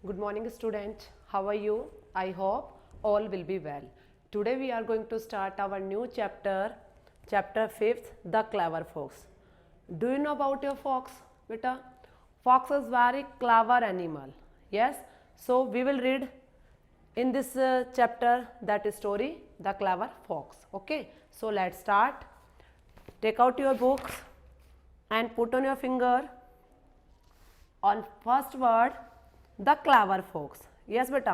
Good morning, student. How are you? I hope all will be well. Today we are going to start our new chapter, chapter 5th, The Clever Fox. Do you know about your fox, beta? Fox is very clever animal. Yes. So we will read in this chapter that story, The Clever Fox. Okay. So let's start. Take out your books and put on your finger on first word the clever fox. Yes बेटा,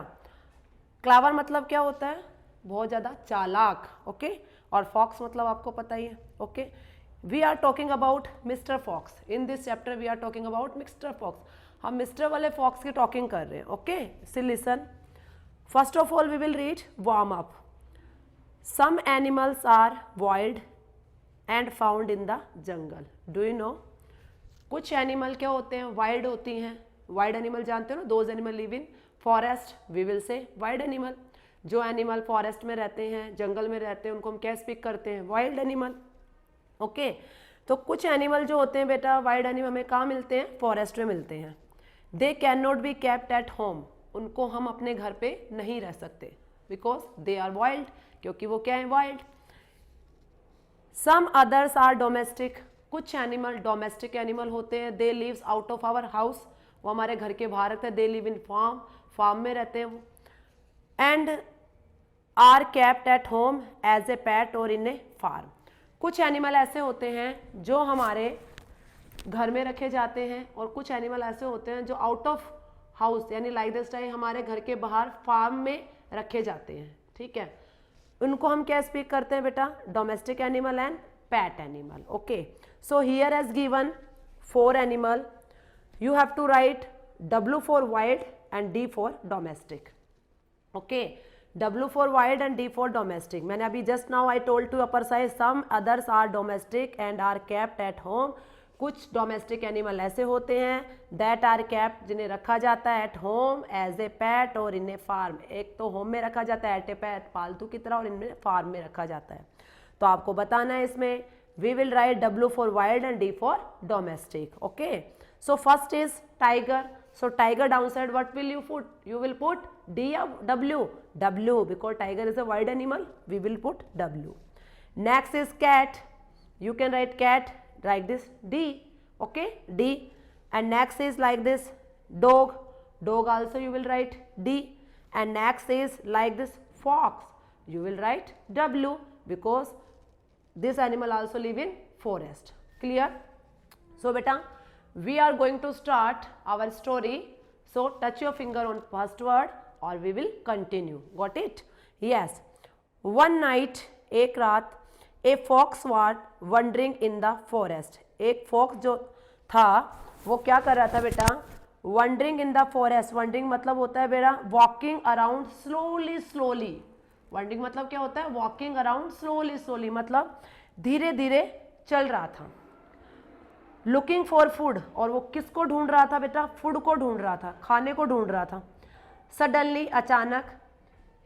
clever मतलब क्या होता है? बहुत ज़्यादा चालाक. Okay. और fox मतलब आपको पता ही है. Okay. We are talking about mister fox. In this chapter we are talking about mister fox. हम मिस्टर वाले फॉक्स की टॉकिंग कर रहे हैं. Okay. See listen. First of all we will read warm up. Some animals are wild and found in the jungle. Do you know? कुछ animal क्या होते हैं? वाइल्ड होती हैं. वाइल्ड एनिमल जानते हो ना? Those animal live in forest. We will say wild animal. जो एनिमल फॉरेस्ट में रहते हैं, जंगल में रहते हैं, उनको हम क्या स्पीक करते हैं? Wild animal. ओके. तो कुछ एनिमल जो होते हैं बेटा, वाइल्ड एनिमल हमें कहाँ मिलते हैं? फॉरेस्ट में मिलते हैं. They can not be kept at home. उनको हम अपने घर पे नहीं रह सकते बिकॉज दे आर वाइल्ड. क्योंकि वो क्या है? Wild. Some others are domestic. कुछ एनिमल डोमेस्टिक एनिमल होते हैं. They lives out of our house. वो हमारे घर के बाहर रहते हैं. They live in farm. Farm में रहते हैं वो. And are kept at home as a pet और इन ए फार्म. कुछ एनिमल ऐसे होते हैं जो हमारे घर में रखे जाते हैं और कुछ एनिमल ऐसे होते हैं जो आउट ऑफ हाउस यानी लाइक दिस टाइम हमारे घर के बाहर फार्म में रखे जाते हैं. ठीक है. उनको हम क्या स्पीक करते हैं बेटा? Domestic animal and pet animal. Okay. So here as given 4 animal. You have to write W for wild and D for domestic. Okay. W for wild and D for domestic. मैंने अभी just now I told to upper side some others are domestic and are kept at home. कुछ domestic animal ऐसे होते हैं that are kept जिन्हें रखा जाता है at home as a pet और in a farm. एक तो होम में रखा जाता है at a pet पालतू की तरह और इनमें फार्म में रखा जाता है. तो आपको बताना है इसमें. We will write W for wild and D for domestic. Okay. So first is tiger. So tiger downside what will you put? You will put D or W? W because tiger is a wild animal. We will put W. Next is cat. You can write cat like this D. Okay, D. And next is like this dog. Dog also you will write D. And next is like this fox. You will write W because this animal also live in forest. Clear? So beta, we are going to start our story. So touch your finger on first word or we will continue. Got it? Yes. One night, एक रात, a fox was wandering in the forest. एक fox जो था वो क्या कर रहा था बेटा? Wandering in the forest. Wandering मतलब होता है बेटा walking around slowly slowly. Wandering मतलब क्या होता है? Walking around slowly slowly मतलब धीरे धीरे चल रहा था. Looking for food. और वो किसको ढूंढ रहा था बेटा? फूड को ढूंढ रहा था, खाने को ढूंढ रहा था. सडनली अचानक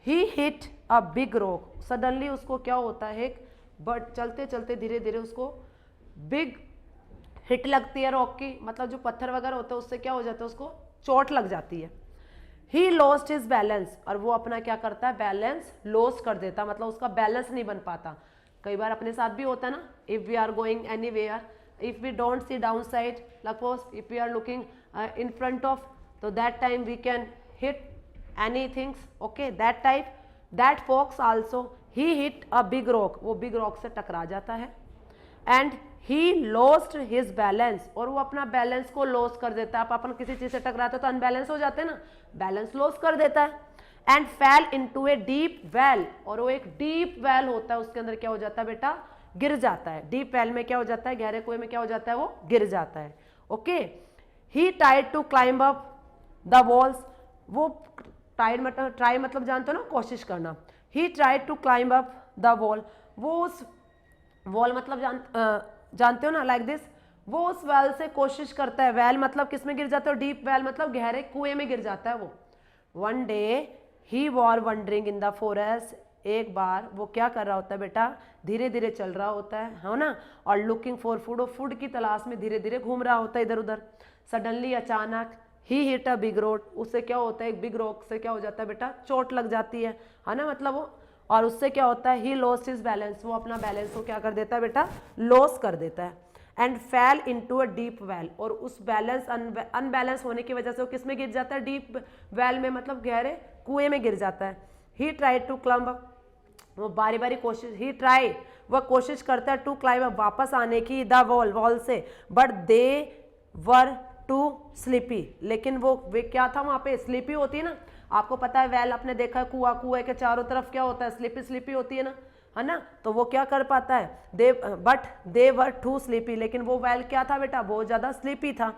ही hit a big rock. Suddenly उसको क्या होता है? एक बट चलते चलते धीरे धीरे उसको बिग हिट लगती है रॉक की. मतलब जो पत्थर वगैरह होता है उससे क्या हो जाता है? उसको चोट लग जाती है. He lost his balance. और वो अपना क्या करता है? बैलेंस लॉस कर देता. मतलब उसका बैलेंस नहीं बन पाता. कई बार अपने साथ भी होता है ना. If we are going anywhere, if we don't see downside, suppose if we are looking in front of, so that time we can hit anything. Okay, that type. That fox also he hit a big rock. वो big rock से टकरा जाता है. And he lost his balance. और वो अपना balance को loss कर देता है. आप अपन किसी चीज से टकराते तो अनबैलेंस हो जाते हैं ना, बैलेंस लॉस कर देता है. And fell into a deep well. और वो एक डीप वेल होता है, उसके अंदर क्या हो जाता है बेटा? गिर जाता है. डीप वेल में क्या हो जाता है? गहरे कुएं में क्या हो जाता है? वो गिर जाता है. Okay. He tried to climb up the walls. वो ट्राई मतलब जानते हो ना, कोशिश करना. He tried to climb up the wall. वो उस वॉल मतलब जानते हो ना, लाइक दिस. वो उस वेल से कोशिश करता है. वेल मतलब किस में गिर जाता है? डीप वेल मतलब गहरे कुएं में गिर जाता है वो. One day he war wondering in the forest. एक बार वो क्या कर रहा होता है बेटा? धीरे धीरे चल रहा होता है ना. और लुकिंग फॉर फूड. और फूड की तलाश में धीरे धीरे घूम रहा होता है इधर उधर. सडनली अचानक ही हिट अ बिग रोड, उससे क्या होता है, एक बिग रॉक से क्या हो जाता है बेटा, चोट लग जाती है ना, मतलब वो, और उससे क्या होता है, ही लॉस्ट हिज बैलेंस, वो अपना बैलेंस को क्या कर देता है बेटा, लॉस कर देता है। And fail into a deep well, और उस बैलेंस अनबैलेंस होने की वजह से वो किस में गिर जाता है, डीप वेल में, मतलब गहरे कुएं में गिर जाता है। ही ट्राई टू क्लाइंब, वो बारी बारी कोशिश, ही ट्राई, वह कोशिश करता है, टू क्लाइंब, वापस आने की, द वॉल से, but they were too sleepy, लेकिन वो वे क्या था वहां पे, स्लीपी होती है ना, आपको पता है वेल, आपने देखा है कुआ, कुएं के चारों तरफ क्या होता है, स्लीपी स्लीपी होती है ना, तो वो क्या कर पाता है, but they were too sleepy, लेकिन वो वेल क्या था बेटा, बहुत ज्यादा स्लीपी था।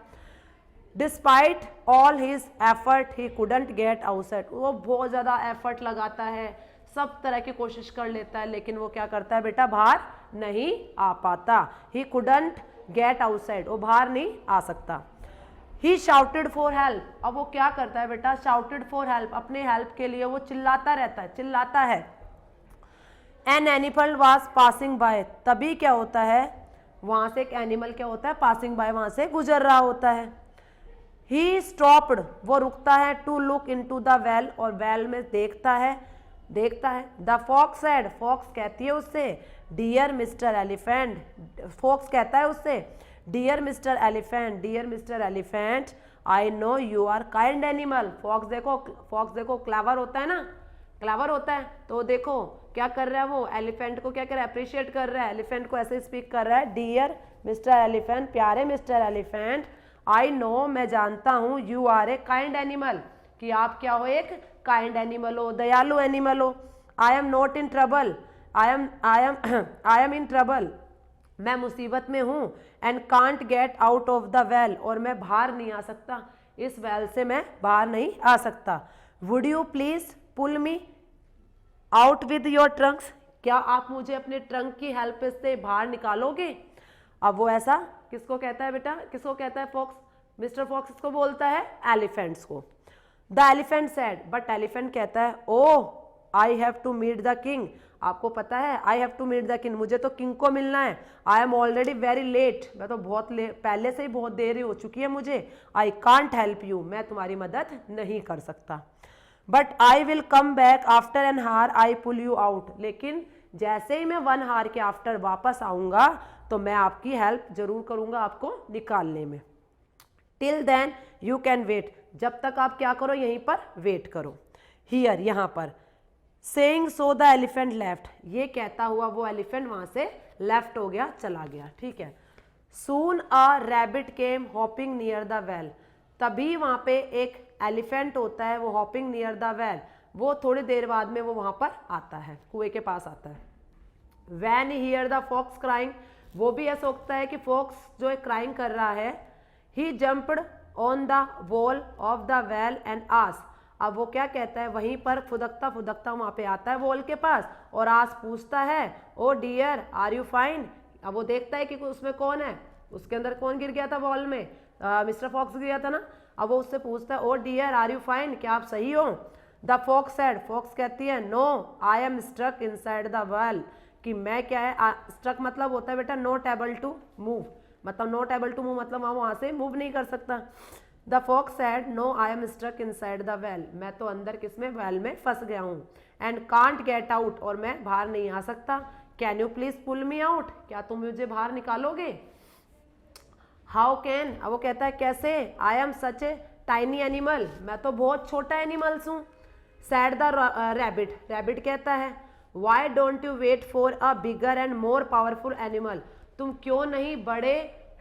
Despite all his effort he couldn't get outside, वो बहुत ज्यादा एफर्ट लगाता है, सब तरह की कोशिश कर लेता है, लेकिन वो क्या करता है बेटा, बाहर नहीं आ पाता। ही कुडंट गेट आउटसाइड, वो बाहर नहीं आ सकता। ही शाउटेड फॉर हेल्प, अब वो क्या करता है बेटा, शाउटेड फॉर हेल्प, अपने हेल्प के लिए वो चिल्लाता रहता है, चिल्लाता है। An animal was passing by, तभी क्या होता है, वहां से एक एनिमल क्या होता है, पासिंग बाय, वहां से गुजर रहा होता है। ही स्टॉप्ड, वो रुकता है, to look into the well, और वेल में देखता है। द फॉक्स सेड, फॉक्स कहती है उससे, डियर मिस्टर एलिफेंट, फॉक्स कहता है उससे, dear mister elephant I know you are kind animal. Fox देखो क्लेवर होता है ना, क्लेवर होता है, तो देखो क्या कर रहा है वो, एलिफेंट को क्या कर रहा है, अप्रिशिएट कर रहा है, एलिफेंट को ऐसे स्पीक कर रहा है, डियर मिस्टर एलिफेंट, प्यारे मिस्टर एलिफेंट, आई नो, मैं जानता हूँ, you are a kind animal, कि आप क्या हो, एक काइंड एनिमल हो, दयालु एनिमल हो। आई am not in trouble, I am in trouble, मैं मुसीबत में हूं, and can't get out of the well, और मैं बाहर नहीं आ सकता, इस वेल से मैं बाहर नहीं आ सकता। Would you please pull me out with your trunks, क्या आप मुझे अपने ट्रंक की हेल्प से बाहर निकालोगे। अब वो ऐसा किसको कहता है बेटा, किसको कहता है, फॉक्स, मिस्टर फॉक्स इसको बोलता है एलिफेंट्स को। The elephant said, but elephant कहता है, oh I have to meet the king, आपको पता है, I have to meet the king, मुझे तो किंग को मिलना है, I am already very late, मैं तो बहुत पहले से ही बहुत देरी हो चुकी है मुझे, आई कांट हेल्प यू, मैं तुम्हारी मदद नहीं कर सकता। But I will come back after an hour I pull you out, लेकिन जैसे ही मैं 1 हार के आफ्टर वापस आऊंगा तो मैं आपकी हेल्प जरूर करूंगा आपको निकालने में। Till then you can wait, जब तक आप क्या करो, यहीं पर वेट करो। हियर, यहाँ पर, saying so the elephant left, ये कहता हुआ वो एलिफेंट वहां से लेफ्ट हो गया, चला गया, ठीक है। Soon a rabbit came hopping near the well, तभी वहां पे एक एलिफेंट होता है, वो हॉपिंग नियर द वेल, वो थोड़ी देर बाद में वो वहां पर आता है, कुएं के पास आता है। When hear the fox crying, वो भी ऐसा होता है कि फॉक्स जो है क्राइंग कर रहा है। He jumped on the wall of the well and asked, अब वो क्या कहता है, वहीं पर फुदकता फुदकता वहां पे आता है वॉल के पास, और आज पूछता है, ओ डियर आर यू फाइन, अब वो देखता है कि उसमें कौन है, उसके अंदर कौन गिर गया था वॉल में, मिस्टर फॉक्स गिर गया था ना, अब वो उससे पूछता है, ओ डियर आर यू फाइन, क्या आप सही हो। द फॉक्स सेड, फॉक्स कहती है, no I am struck inside the well, कि मैं क्या है, स्ट्रक मतलब होता है बेटा नॉट एबल टू मूव, मतलब नॉट एबल टू मूव मतलब वहां से मूव नहीं कर सकता। The fox said, no I am struck inside the well, मैं तो अंदर किसमें, वेल में फंस गया हूँ। एंड कांट गेट आउट, और मैं बाहर नहीं आ सकता। Can you please pull me out, क्या तुम मुझे बाहर निकालोगे। हाउ कैन, अब वो कहता है कैसे, I am such a tiny animal, मैं तो बहुत छोटा एनिमल्स हूँ। सैड द रैबिट, रैबिट कहता है, why don't you wait for a bigger and more powerful animal, तुम क्यों नहीं बड़े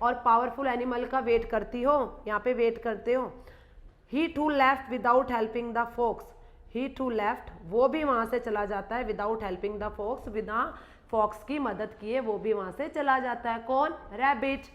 और पावरफुल एनिमल का वेट करती हो, यहाँ पे वेट करते हो। He too left without helping the fox, he too left, वो भी वहां से चला जाता है, विदाउट हेल्पिंग द फॉक्स, बिना फॉक्स की मदद किए वो भी वहां से चला जाता है, कौन, रैबिट।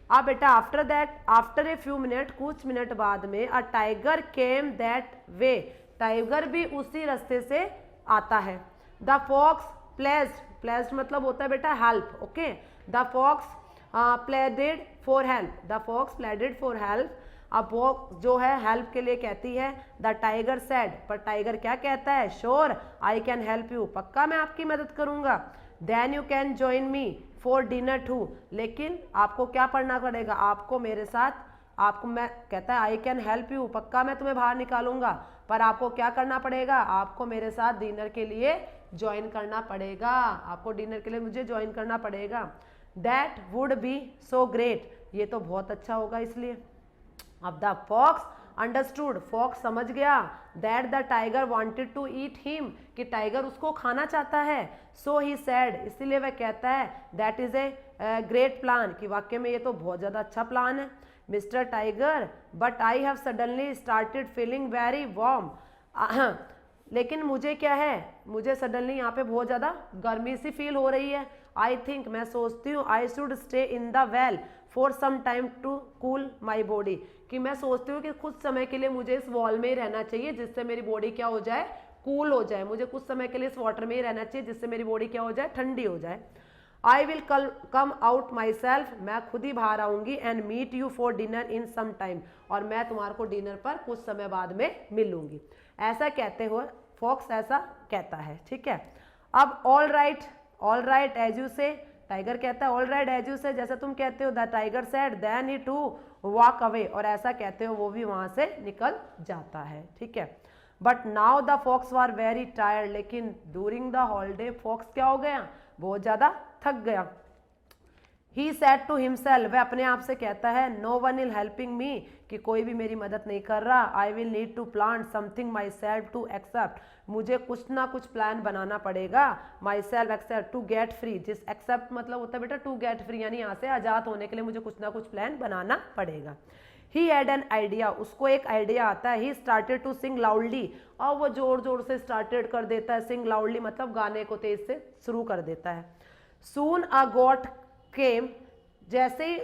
अब बेटा after that, after a few minute, कुछ मिनट बाद में, a tiger came that way, tiger भी उसी रास्ते से आता है। द फॉक्स प्लेस्ड, प्लेस्ड मतलब होता है बेटा help, okay. The fox pleaded for help, the fox pleaded for help, अब वो जो है हेल्प के लिए कहती है। द टाइगर सेड, पर टाइगर क्या कहता है, sure I can help you, पक्का मैं आपकी मदद करूंगा। Then you can join me for dinner too, लेकिन आपको क्या पढ़ना पड़ेगा, आपको मेरे साथ आपको मैं कहता है आई कैन हेल्प यू, पक्का मैं तुम्हें बाहर निकालूंगा, पर आपको क्या करना पड़ेगा, आपको मेरे साथ डिनर के लिए ज्वाइन करना पड़ेगा, आपको डिनर के लिए मुझे ज्वाइन करना पड़ेगा। That would be so great, ये तो बहुत अच्छा होगा इसलिए। अब द फॉक्स अंडरस्टूड, फॉक्स समझ गया that the tiger wanted to eat him, कि टाइगर उसको खाना चाहता है। सो ही सैड, इसीलिए वह कहता है that is a great plan, कि वाकई में ये तो बहुत ज़्यादा अच्छा प्लान है mister tiger, but I have suddenly started feeling very warm, लेकिन मुझे क्या है, मुझे सडनली यहाँ पे बहुत ज़्यादा गर्मी सी फील हो रही है। आई थिंक, मैं सोचती हूँ I should stay in the well for some time to cool my body, कि मैं सोचती हूँ कि कुछ समय के लिए मुझे इस वॉल में ही रहना चाहिए जिससे मेरी बॉडी क्या हो जाए, कूल हो जाए, मुझे कुछ समय के लिए इस वाटर में ही रहना चाहिए जिससे मेरी बॉडी क्या हो जाए, ठंडी हो जाए। I will come out myself, मैं खुद ही बाहर आऊंगी, and meet you for dinner in some time, और मैं तुम्हारे को डिनर पर कुछ समय बाद में मिलूंगी। ऐसा कहते हुए फॉक्स ऐसा कहता है, ठीक है। अब ऑल राइट एज यू से, टाइगर कहता है ऑल राइट एज यू से, जैसे तुम कहते हो। The tiger said, then he to walk away, और ऐसा कहते हो वो भी वहां से निकल जाता है, ठीक है। But now the fox were very tired, लेकिन ड्यूरिंग द हॉलीडे फॉक्स क्या हो गया, बहुत ज्यादा थक गया। ही सेड टू हिमसेल्फ, वह अपने आप से कहता है no one is helping me, कि कोई भी मेरी मदद नहीं कर रहा। I will need to plan something myself to except, मुझे कुछ ना कुछ प्लान बनाना पड़ेगा। Myself except to get free, जिस एक्सेप्ट मतलब होता है बेटा टू गेट फ्री, यानी यहाँ से आज़ाद होने के लिए मुझे कुछ ना कुछ प्लान बनाना पड़ेगा। ही हैड एन आइडिया, उसको एक आइडिया आता है। He started to sing loudly, और वो जोर जोर से स्टार्टेड कर देता है। सिंग लाउडली मतलब गाने को तेज से शुरू कर देता है। सून अ गोट केम, जैसे ही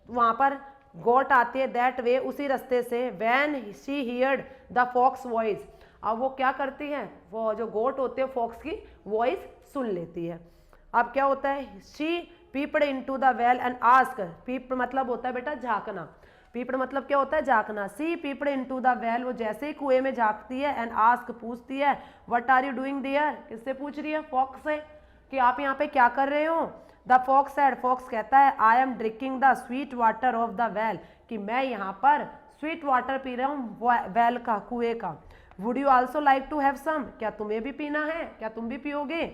वहां पर गोट आती है दैट वे, उसी रास्ते से। When she heard the fox voice, अब वो क्या करती है, वो जो गोट होते हैं फॉक्स की वॉइस सुन लेती है। अब क्या होता है, she peeped into the well and ask, peep मतलब होता है बेटा झांकना, पीपड मतलब क्या होता है झांकना। सी पीपड इनटू द वेल, वो जैसे ही कुएं में झांकती है। एंड आस्क पूछती है, what are you doing there, किससे पूछ रही है, फॉक्स से, कि आप यहाँ पे क्या कर रहे हो। द फॉक्स सेड, फॉक्स कहता है I am drinking the sweet water of the well, कि मैं यहाँ पर स्वीट वाटर पी रहा हूँ वेल का, कुएं का। Would you also like to have some, क्या तुम्हें भी पीना है, क्या तुम भी पियोगे।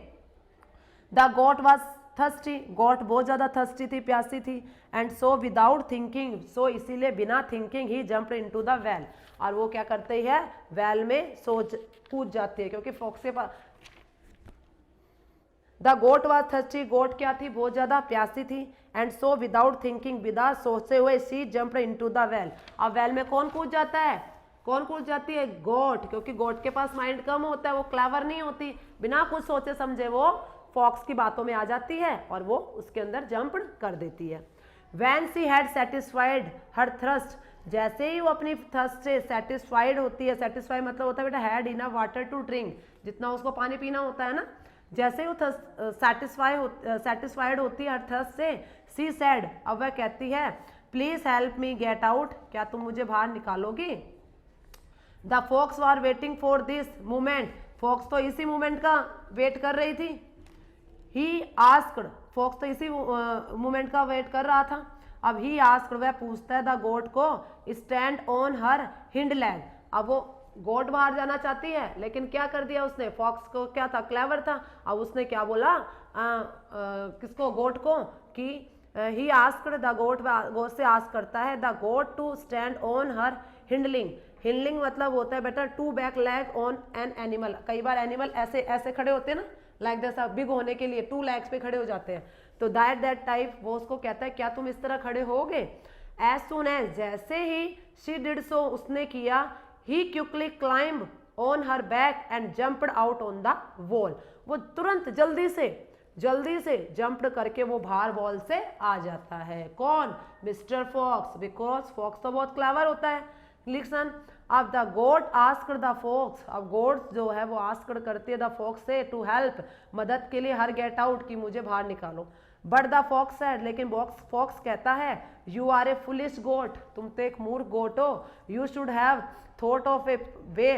The goat was thirsty, goat बहुत ज्यादा थर्स्टी थी, प्यासी थी। And so without thinking, so इसीलिए बिना थिंकिंग ही जंप इनटू द वेल, और वो क्या करते है, वेल में कूद जाती है, क्योंकि फॉक्स के पास। द गोट वॉज थर्स्टी, गोट क्या थी, बहुत ज्यादा प्यासी थी। एंड सो विदाउट थिंकिंग, बिना सोचते हुए she jump into the well, अब वेल में कौन कूद जाता है, कौन कूद जाती है, गोट, क्योंकि गोट के पास माइंड कम होता है, वो क्लेवर नहीं होती, बिना कुछ सोचे समझे वो फॉक्स की बातों में आ जाती है और वो उसके अंदर जंप कर देती है। When she had satisfied her thirst, जैसे ही वो अपनी थर्स्ट से सेटिस्फाइड होती है, सेटिस्फाई मतलब होता है बेटा had enough water to drink, जितना उसको पानी पीना होता है ना, जैसे ही वो सेटिस्फाइड होती है हर थर्स्ट से, सी सैड, अब वह कहती है please help me get out, क्या तुम मुझे बाहर निकालोगी। The fox were waiting for this moment, fox तो इसी मोमेंट का वेट कर रही थी। ही आस्क्ड, फॉक्स तो इसी मोमेंट का वेट कर रहा था। अब ही आस्क्ड, वह पूछता है द गोट को stand on her hind leg, अब वो गोट बाहर जाना चाहती है, लेकिन क्या कर दिया उसने, फॉक्स को क्या था, क्लेवर था, अब उसने क्या बोला किसको, गोट को, कि ही आस्क्ड द गोट, गोट से आस्क करता है the goat to stand on her hindling, hindling मतलब होता है बेटा two back leg on an animal, कई बार एनिमल ऐसे ऐसे खड़े होते हैं ना, लाइक जैसा बिग होने के लिए टू लेग्स पे खड़े हो जाते हैं, तो दैट टाइप वो उसको कहता है क्या तुम इस तरह खड़े होगे। एज सुन एज, जैसे ही शी डिड सो, उसने किया, he quickly climb on her back and jumped out on the wall, वो तुरंत जल्दी से जंप करके वो बाहर वॉल से आ जाता है। कौन, मिस्टर फॉक्स, बिकॉज फॉक्स तो बहुत क्लेवर होता है। लिसन, अब the goat asked the fox, अब गोट जो है वो आस्क्ड करती है द फॉक्स से टू हेल्प, मदद के लिए, हर गेट आउट, की मुझे बाहर निकालो। बट द फॉक्स सेड, लेकिन फॉक्स कहता है यू आर ए फुलिश गोट, तुम तो एक मूर्ख गोट हो। You should have thought of A way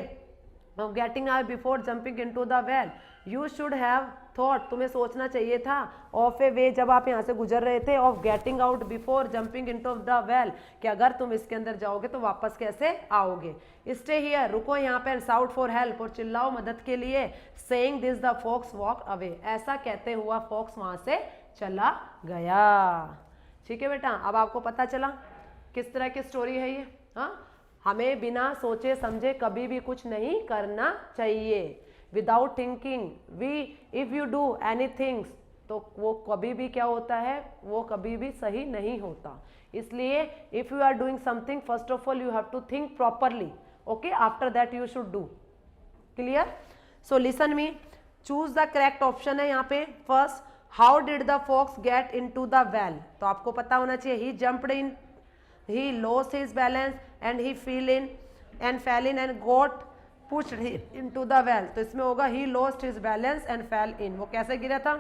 of getting out before jumping into the well, you should have thought, तुम्हें सोचना चाहिए था, ऑफ ए वे, जब आप यहाँ से गुजर रहे थे, of getting out before jumping into the well, कि अगर तुम इसके अंदर जाओगे तो वापस कैसे आओगे। स्टे हियर, रुको यहाँ पे, साउट फॉर हेल्प, और चिल्लाओ मदद के लिए, saying this the fox walk away, ऐसा कहते हुआ फॉक्स वहां से चला गया। ठीक है बेटा, अब आपको पता चला किस तरह की स्टोरी है ये। हाँ, हमें बिना सोचे समझे कभी भी कुछ नहीं करना चाहिए। Without thinking we if you do anything, तो वो कभी भी क्या होता है, वो कभी भी सही नहीं होता। इसलिए if you are doing something, first of all you have to think properly, okay, after that you should do. Clear? So listen me, choose the correct option है यहाँ पे। First, how did the fox get into the well, तो आपको पता होना चाहिए, he jumped in, he lost his balance and he fell in and got pushed into the well, तो इसमें होगा he lost his balance and fell in, वो कैसे गिरा था,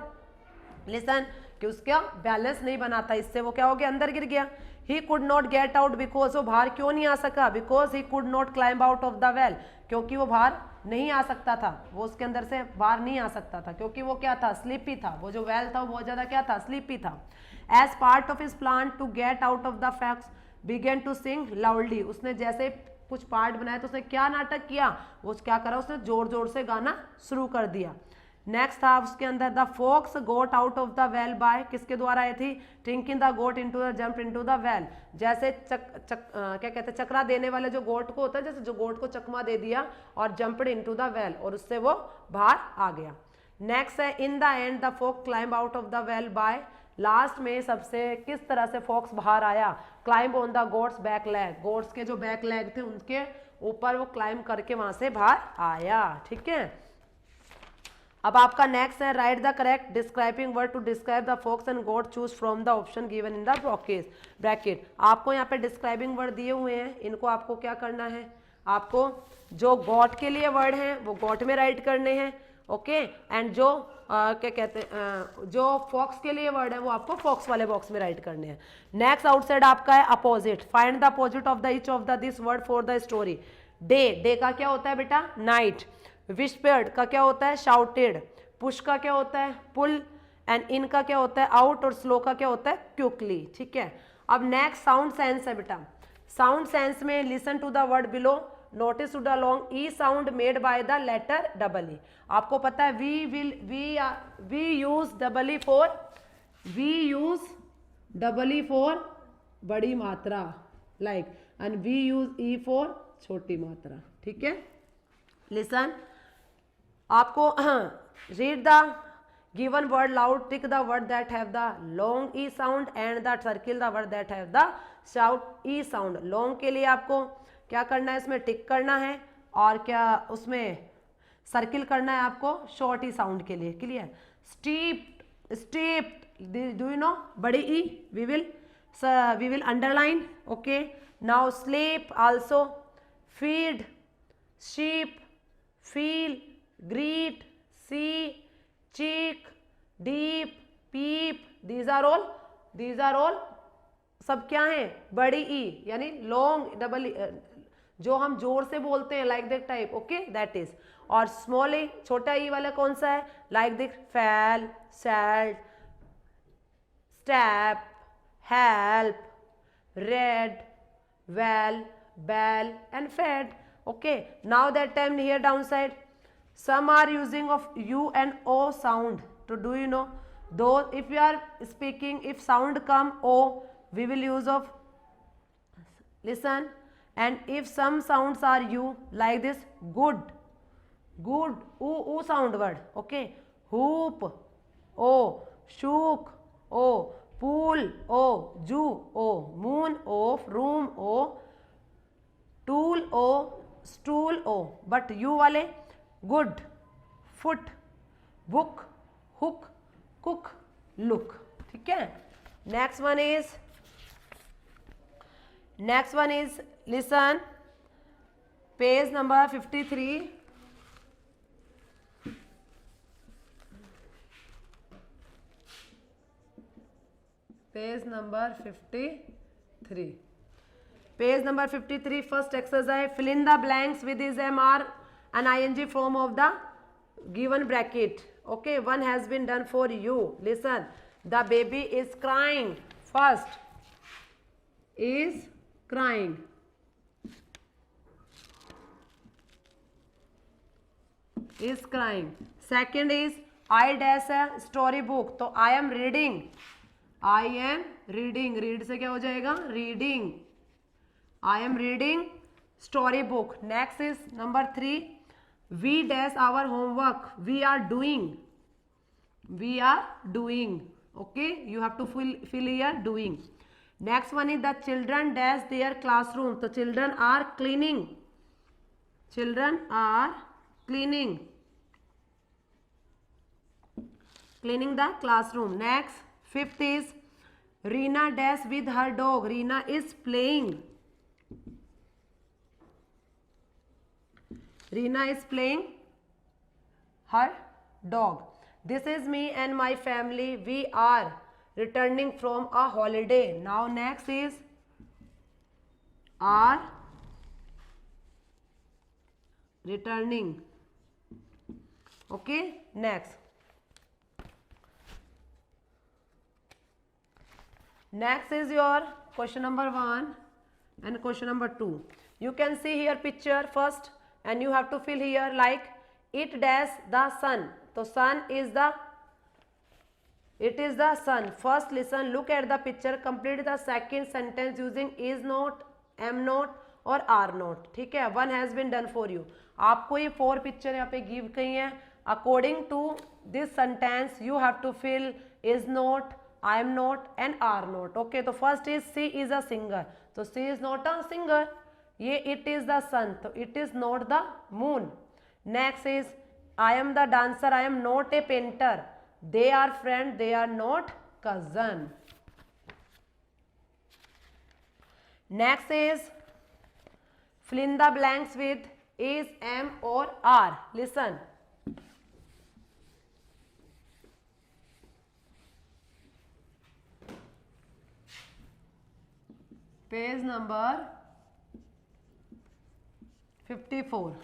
लिसन, कि उसका बैलेंस नहीं बना था, इससे वो क्या हो गया, अंदर गिर गया। he could not get out because, वो बाहर क्यों नहीं आ सका, because he could not climb out of the well, क्योंकि वो बाहर नहीं आ सकता था, वो उसके अंदर से बाहर नहीं आ सकता था, क्योंकि वो क्या था, स्लीपी था, वो जो वेल था वो बहुत ज्यादा क्या था, स्लीपी था। as part of his plan to get out of the facts began to sing loudly, उसने जैसे कुछ पार्ट बनाया तो उसने क्या नाटक किया, वो क्या करा, उसने जोर जोर से गाना शुरू कर दिया। नेक्स्ट था उसके अंदर, the fox got out of the well by, किसके द्वारा आई थी, tricking the goat into the jump into the well, जैसे क्या कहते हैं, चकरा देने वाले जो गोट को होता है, जैसे जो गोट को चकमा दे दिया और जंपड इनटू द वेल, और उससे वो बाहर आ गया। नेक्स्ट है, in the end the fox climb out of the well by, लास्ट में सबसे किस तरह से फॉक्स बाहर आया, climb on the goat's back leg, goats के जो बैक लेग थे उनके ऊपर वो क्लाइंब करके वहां से बाहर आया। ठीक है, अब आपका नेक्स्ट है, write the correct describing word to describe the fox and goat, choose from the option given in the bracket. आपको यहाँ पे डिस्क्राइबिंग वर्ड दिए हुए हैं, इनको आपको क्या करना है, आपको जो गॉट के लिए वर्ड हैं वो गॉट में राइट करने हैं, ओके, एंड जो क्या कहते हैं जो फॉक्स के लिए वर्ड है वो आपको फॉक्स वाले बॉक्स में राइट करने हैं। नेक्स्ट आउटसाइड आपका है opposite, find the opposite of the each of the this word for the story. Day, day का क्या होता है बेटा, नाइट। विस्पर्ड का क्या होता है, शाउटेड। पुश का क्या होता है, पुल, एंड इन का क्या होता है, आउट, और स्लो का क्या होता है, क्विकली। ठीक है, अब नेक्स्ट साउंड सेंस है बेटा। साउंड सेंस में listen to the word below, notice to the long E sound made by the letter double E. आपको पता है we use double E for बड़ी मात्रा, like, and we use E for छोटी मात्रा। ठीक है, लिसन, आपको read the given word loud, tick the word that have the long E sound and the circle the word that have the short E sound. Long के लिए आपको क्या करना है, इसमें टिक करना है, और क्या उसमें सर्किल करना है आपको शॉर्ट ई साउंड के लिए। Clear? Steep do you know, बड़ी E we will underline, okay. Now sleep also, feed, sheep, feel, greet, see, cheek, deep, peep, these are all सब क्या है, बड़ी ई, यानी लॉन्ग डबल ई, जो हम जोर से बोलते हैं, like that type, okay, that is. और स्मॉल ई, छोटा ई वाला कौन सा है, like this, fell, sled, step, help, red, well, bell, and fed, okay. Now that time here downside, some are using of u and o sound to, do you know, though if you are speaking, if sound come o, we will use of listen, and if some sounds are u, like this, good, u sound word, okay, hoop, o, shook, o, pool, o, ju, o, moon, o, room, o, tool, o, stool, O, but U वाले good, foot, book, hook, cook, look. ठीक है, next one is listen, page number 53, page number 53, page number 53, first exercise, fill in the blanks with is am are and I N G form of the given bracket. Okay, one has been done for you. Listen, the baby is crying. First is crying. Is crying. Second is I dash a story book. तो I am reading. I am reading. Read से क्या हो जाएगा? Reading. I am reading story book. Next is number 3. We dash our homework. We are doing. We are doing. Okay, you have to fill here doing. Next one is the children dash their classroom. So children are cleaning. Children are cleaning. Cleaning the classroom. Next, fifth is Reena dash with her dog. Reena is playing. Reena is playing her dog. This is me and my family. We are returning from a holiday. Now next is are returning. Okay, next. Next is your question number 1 and question number 2. You can see here picture first and you have to fill here like it dash the sun. So sun is the, it is the sun. First listen, look at the picture, complete the second sentence using is not, am not और are not. ठीक है, one has been done for you. आपको ये 4 picture यहाँ पे give की हैं. According to this sentence you have to fill is not, I am not and are not. Okay, तो first is she is a singer. तो she is not a singer. ये it is the sun. तो it is not the moon. Next is I am the dancer. I am not a painter. They are friend. They are not cousin. Next is fill in the blanks with is, am or are. Listen. Page number 54.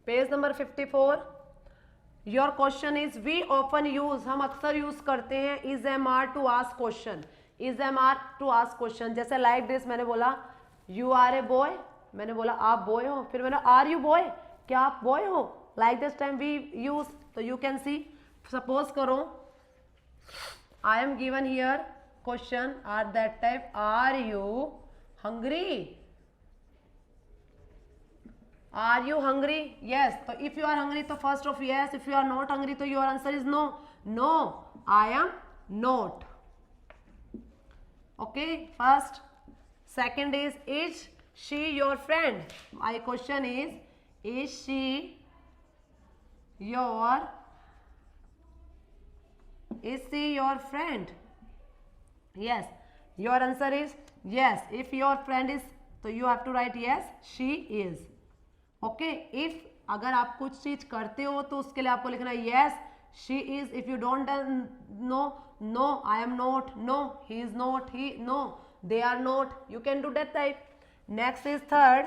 Page number 54. Your question is we often use, हम अक्सर use करते हैं is, am, are to ask question. Is, am, are to ask question. जैसे like this मैंने बोला you are a boy, मैंने बोला आप boy हो, फिर मैंने are you boy, क्या आप boy हो. Like this time we use, तो you can see. Suppose करो I am given here question at that type, are you hungry? Are you hungry? Yes. So if you are hungry, तो first of yes. If you are not hungry, तो your answer is no. No, I am not. Okay, first. Second is she your friend? My question is she your friend? Yes. Your answer is yes. If your friend is, तो you have to write yes, she is. Okay, if अगर आप कुछ चीज करते हो तो उसके लिए आपको लिखना है yes she is. If you don't know, no I am not, no he is not, he no they are not. You can do that type. Next is third,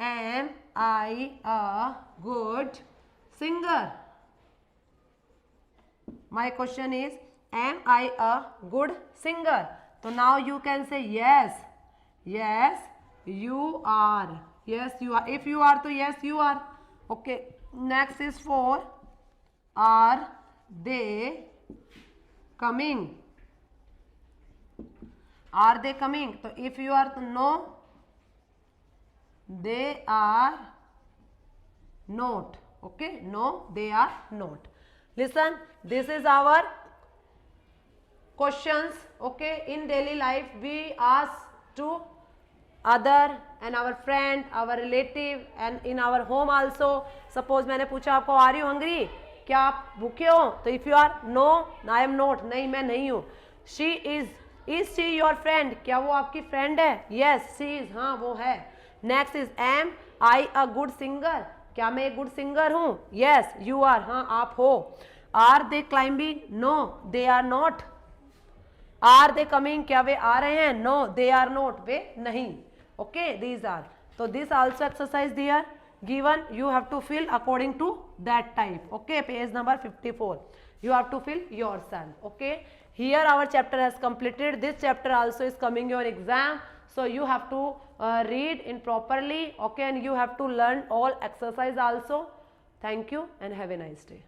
am I a good singer? My question is am I a good singer? तो now you can say yes, yes you are. Yes, you are. If you are, तो yes, you are. Okay. Next is 4. Are they coming? Are they coming? तो if you are, तो no. They are not. Okay. No, they are not. Listen. This is our questions. Okay. In daily life, we ask to other and our friend, our relative and in our home also. Suppose मैंने पूछा आपको are you hungry? क्या आप भूखे हो? तो if you are no, I am not. नहीं, मैं नहीं हूँ. She is she your friend? क्या वो आपकी friend है? Yes, she is. हाँ, वो है. Next is am I a good singer? क्या मैं एक good singer हूँ? Yes, you are. हाँ, आप हो. Are they climbing? No, they are not. Are they coming? क्या वे आ रहे हैं? No, they are not. वे नहीं. Okay, these are. So this also exercise there. given, you have to fill according to that type. Okay, page number 54. You have to fill yourself. Okay, here our chapter has completed. This chapter also is coming your exam, so you have to read in properly. Okay, and you have to learn all exercise also. Thank you and have a nice day.